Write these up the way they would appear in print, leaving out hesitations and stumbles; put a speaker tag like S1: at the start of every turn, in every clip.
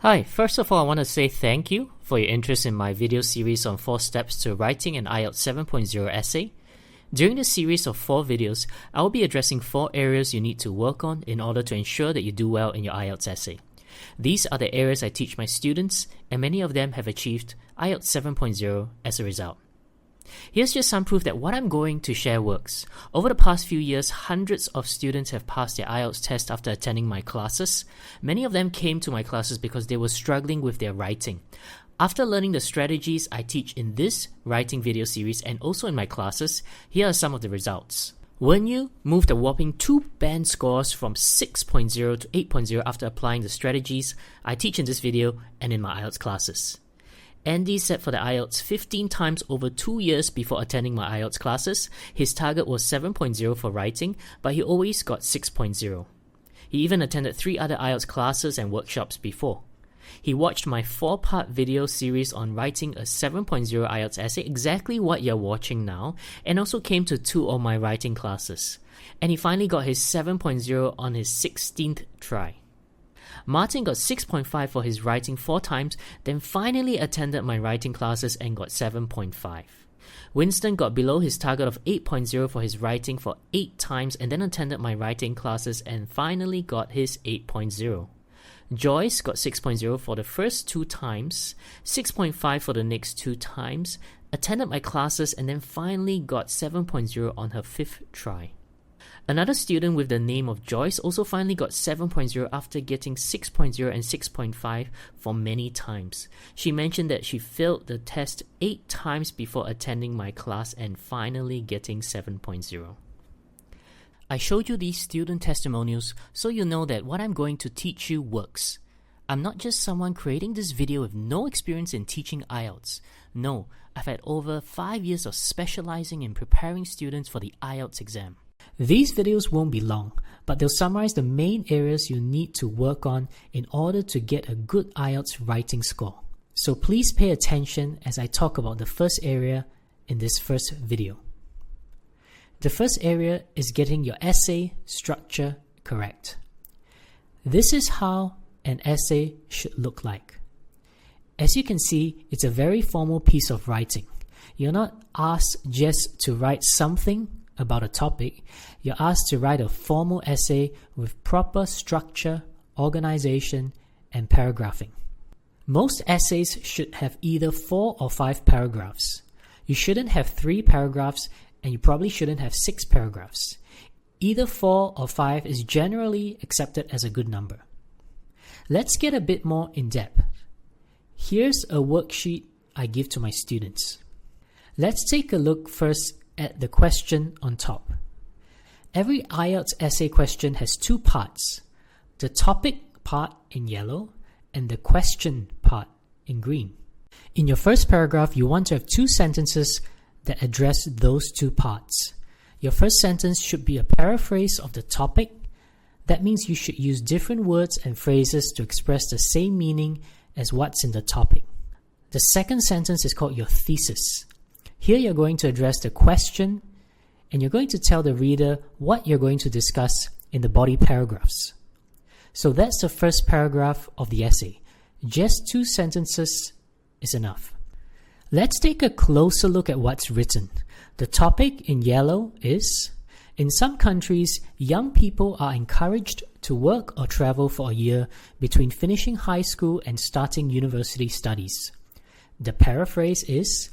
S1: Hi, first of all, I want to say thank you for your interest in my video series on 4 steps to writing an IELTS 7.0 essay. During this series of 4 videos, I will be addressing 4 areas you need to work on in order to ensure that you do well in your IELTS essay. These are the areas I teach my students, and many of them have achieved IELTS 7.0 as a result. Here's just some proof that what I'm going to share works. Over the past few years, hundreds of students have passed their IELTS test after attending my classes. Many of them came to my classes because they were struggling with their writing. After learning the strategies I teach in this writing video series and also in my classes, here are some of the results. Wenyu moved a whopping 2 band scores from 6.0 to 8.0 after applying the strategies I teach in this video and in my IELTS classes. Andy sat for the IELTS 15 times over 2 years before attending my IELTS classes. His target was 7.0 for writing, but he always got 6.0. He even attended 3 other IELTS classes and workshops before. He watched my 4-part video series on writing a 7.0 IELTS essay, exactly what you're watching now, and also came to 2 of my writing classes. And he finally got his 7.0 on his 16th try. Martin got 6.5 for his writing 4 times, then finally attended my writing classes and got 7.5. Winston got below his target of 8.0 for his writing for 8 times and then attended my writing classes and finally got his 8.0. Joyce got 6.0 for the first 2 times, 6.5 for the next 2 times, attended my classes and then finally got 7.0 on her 5th try. Another student with the name of Joyce also finally got 7.0 after getting 6.0 and 6.5 for many times. She mentioned that she failed the test 8 times before attending my class and finally getting 7.0. I showed you these student testimonials so you know that what I'm going to teach you works. I'm not just someone creating this video with no experience in teaching IELTS. No, I've had over 5 years of specializing in preparing students for the IELTS exam. These videos won't be long, but they'll summarize the main areas you need to work on in order to get a good IELTS writing score. So please pay attention as I talk about the first area in this first video. The first area is getting your essay structure correct. This is how an essay should look like. As you can see, it's a very formal piece of writing. You're not asked just to write something about a topic. You're asked to write a formal essay with proper structure, organization, and paragraphing. Most essays should have either 4 or 5 paragraphs. You shouldn't have 3 paragraphs, and you probably shouldn't have 6 paragraphs. Either 4 or 5 is generally accepted as a good number. Let's get a bit more in depth. Here's a worksheet I give to my students. Let's take a look first at the question on top. Every IELTS essay question has 2 parts, the topic part in yellow and the question part in green. In your first paragraph, you want to have 2 sentences that address those 2 parts. Your first sentence should be a paraphrase of the topic. That means you should use different words and phrases to express the same meaning as what's in the topic. The second sentence is called your thesis. Here you're going to address the question and you're going to tell the reader what you're going to discuss in the body paragraphs. So that's the first paragraph of the essay. Just 2 sentences is enough. Let's take a closer look at what's written. The topic in yellow is, in some countries, young people are encouraged to work or travel for a year between finishing high school and starting university studies. The paraphrase is,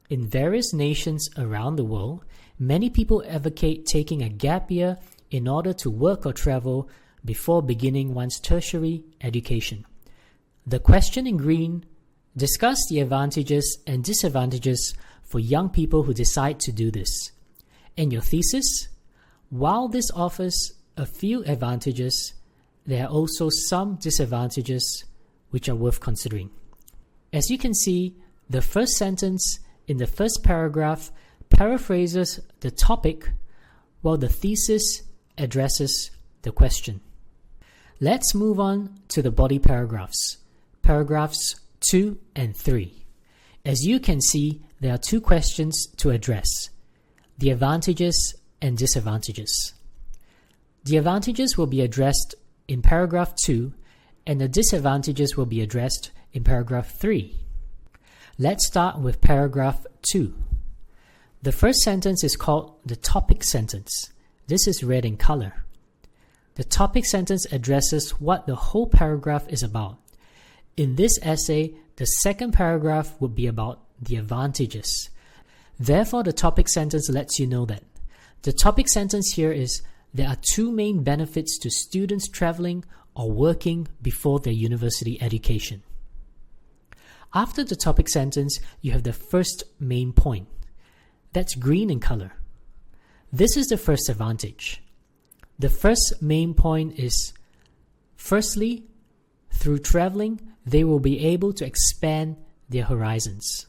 S1: in various nations around the world, many people advocate taking a gap year in order to work or travel before beginning one's tertiary education. The question in green: discuss the advantages and disadvantages for young people who decide to do this. In your thesis, while this offers a few advantages, there are also some disadvantages which are worth considering. As you can see, the first sentence in the first paragraph paraphrases the topic, while the thesis addresses the question. Let's move on to the body paragraphs, paragraphs 2 and 3. As you can see, there are 2 questions to address: the advantages and disadvantages. The advantages will be addressed in paragraph 2
S2: and the disadvantages will be addressed in paragraph 3. Let's start with paragraph 2. The first sentence is called the topic sentence. This is red in color. The topic sentence addresses what the whole paragraph is about. In this essay, the second paragraph would be about the advantages. Therefore, the topic sentence lets you know that. The topic sentence here is, there are two main benefits to students traveling or working before their university education. After the topic sentence, you have the first main point. That's green in color. This is the first advantage. The first main point is, firstly, through traveling, they will be able to expand their horizons.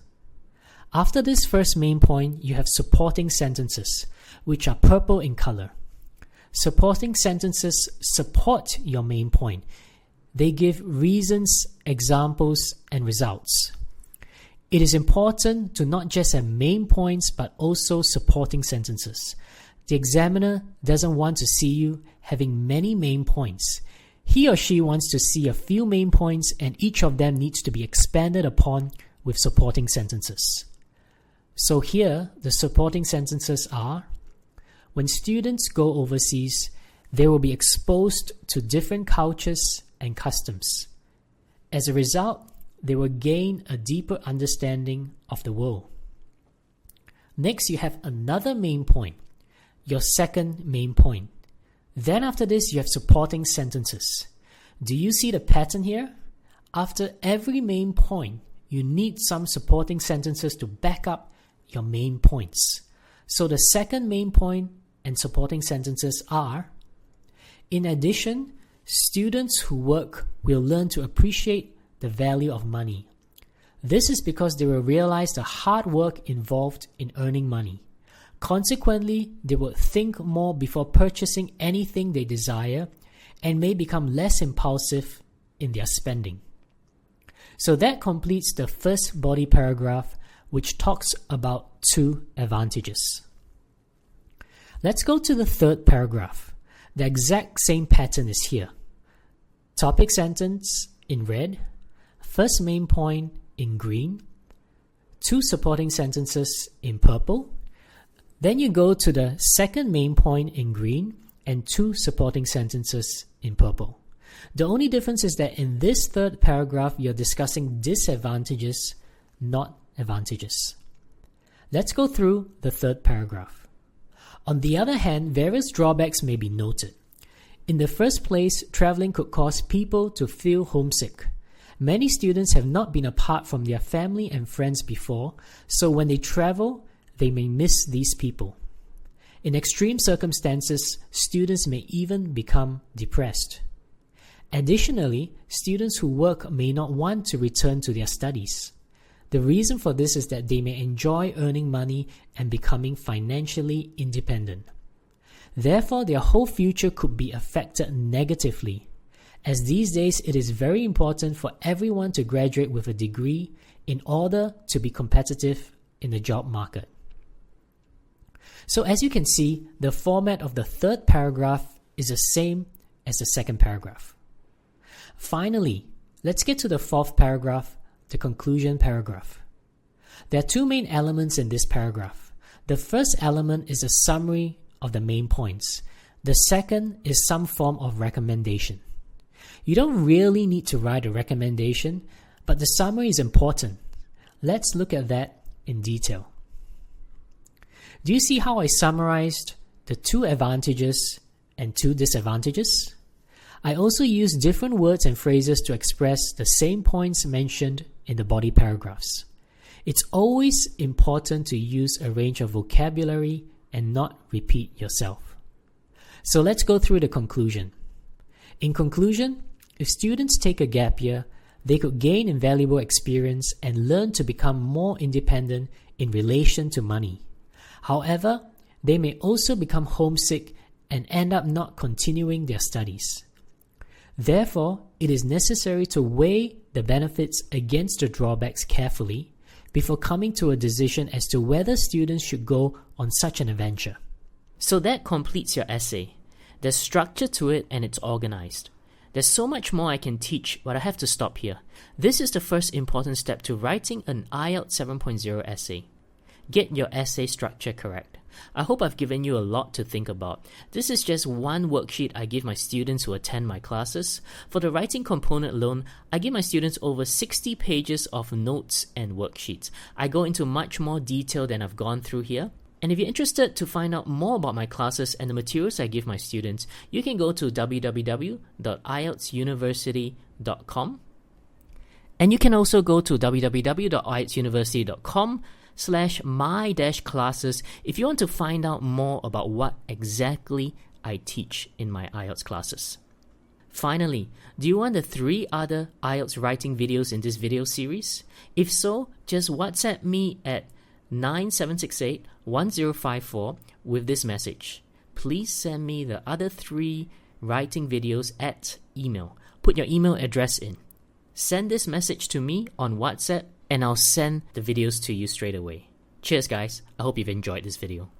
S2: After this first main point, you have supporting sentences, which are purple in color. Supporting sentences support your main point. They give reasons, examples, and results. It is important to not just have main points but also supporting sentences. The examiner doesn't want to see you having many main points. He or she wants to see a few main points, and each of them needs to be expanded upon with supporting sentences. So here, the supporting sentences are, when students go overseas, they will be exposed to different cultures and customs. As a result, they will gain a deeper understanding of the world. Next, you have another main point, your second main point. Then after this, you have supporting sentences. Do you see the pattern here? After every main point, you need some supporting sentences to back up your main points. So the second main point and supporting sentences are, in addition, students who work will learn to appreciate the value of money. This is because they will realize the hard work involved in earning money. Consequently, they will think more before purchasing anything they desire and may become less impulsive in their spending. So that completes the first body paragraph, which talks about two advantages. Let's go to the third paragraph. The exact same pattern is here. Topic sentence in red, first main point in green, two supporting sentences in purple. Then you go to the second main point in green and two supporting sentences in purple. The only difference is that in this third paragraph, you're discussing disadvantages, not advantages. Let's go through the third paragraph. On the other hand, various drawbacks may be noted. In the first place, traveling could cause people to feel homesick. Many students have not been apart from their family and friends before, so when they travel, they may miss these people. In extreme circumstances, students may even become depressed. Additionally, students who work may not want to return to their studies. The reason for this is that they may enjoy earning money and becoming financially independent. Therefore, their whole future could be affected negatively, as these days it is very important for everyone to graduate with a degree in order to be competitive in the job market. So as you can see, the format of the third paragraph is the same as the second paragraph. Finally, let's get to the fourth paragraph, the conclusion paragraph. There are two main elements in this paragraph. The first element is a summary of the main points. The second is some form of recommendation. You don't really need to write a recommendation, but the summary is important. Let's look at that in detail. Do you see how I summarized the two advantages and two disadvantages? I also use different words and phrases to express the same points mentioned in the body paragraphs. It's always important to use a range of vocabulary and not repeat yourself. So let's go through the conclusion. In conclusion, if students take a gap year, they could gain invaluable experience and learn to become more independent in relation to money. However, they may also become homesick and end up not continuing their studies. Therefore, it is necessary to weigh the benefits against the drawbacks carefully before coming to a decision as to whether students should go on such an adventure.
S1: So that completes your essay. There's structure to it and it's organized. There's so much more I can teach, but I have to stop here. This is the first important step to writing an IELTS 7.0 essay. Get your essay structure correct. I hope I've given you a lot to think about. This is just one worksheet I give my students who attend my classes. For the writing component alone, I give my students over 60 pages of notes and worksheets. I go into much more detail than I've gone through here. And if you're interested to find out more about my classes and the materials I give my students, you can go to www.ieltsuniversity.com. And you can also go to www.ieltsuniversity.com/my-classes if you want to find out more about what exactly I teach in my IELTS classes. Finally, do you want the 3 other IELTS writing videos in this video series? If so, just WhatsApp me at 9768-1054 with this message. Please send me the other 3 writing videos at email. Put your email address in. Send this message to me on WhatsApp and I'll send the videos to you straight away. Cheers guys, I hope you've enjoyed this video.